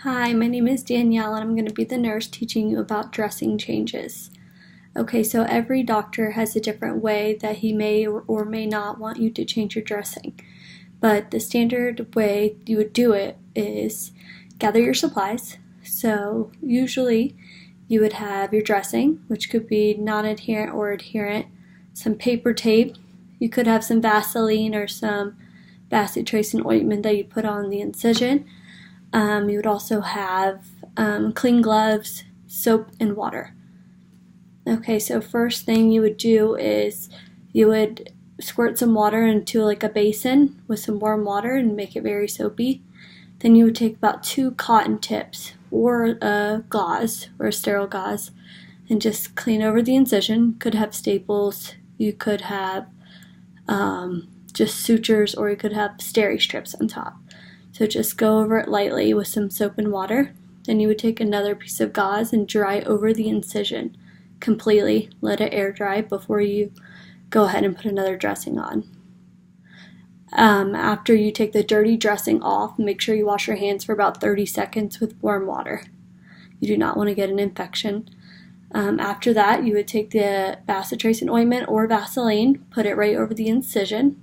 Hi, my name is Danielle and I'm going to be the nurse teaching you about dressing changes. Okay, so every doctor has a different way that he may or may not want you to change your dressing. But the standard way you would do it is gather your supplies. So usually you would have your dressing, which could be non-adherent or adherent, some paper tape. You could have some Vaseline or some bacitracin ointment that you put on the incision. You would also have clean gloves, soap, and water. Okay, so first thing you would do is you would squirt some water into like a basin with some warm water and make it very soapy. Then you would take about 2 cotton tips or a gauze or a sterile gauze and just clean over the incision. Could have staples, you could have just sutures, or you could have steri strips on top. So just go over it lightly with some soap and water. Then you would take another piece of gauze and dry over the incision completely. Let it air dry before you go ahead and put another dressing on. After you take the dirty dressing off, make sure you wash your hands for about 30 seconds with warm water. You do not want to get an infection. After that, you would take the bacitracin ointment or Vaseline, put it right over the incision.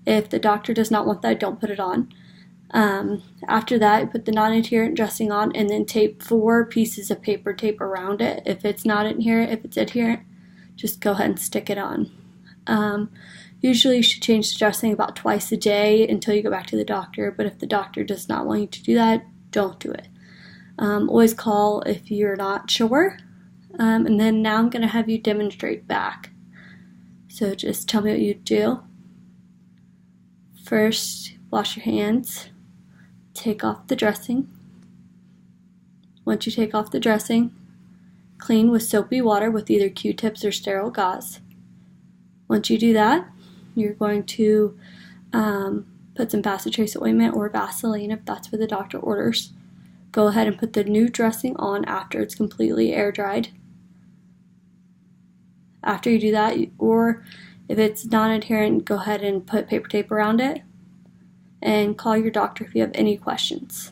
If the doctor does not want that, don't put it on. After that, put the non-adherent dressing on and then tape 4 pieces of paper tape around it. If it's not adherent, if it's adherent, just go ahead and stick it on. Usually you should change the dressing about twice a day until you go back to the doctor, but if the doctor does not want you to do that, don't do it. Always call if you're not sure. And then now I'm going to have you demonstrate back. So just tell me what you do. First, wash your hands. Take off the dressing. Once you take off the dressing, clean with soapy water with either Q-tips or sterile gauze. Once you do that, you're going to put some bacitracin ointment or Vaseline if that's what the doctor orders. Go ahead and put the new dressing on after it's completely air dried. After you do that, or if it's non-adherent, go ahead and put paper tape around it and call your doctor if you have any questions.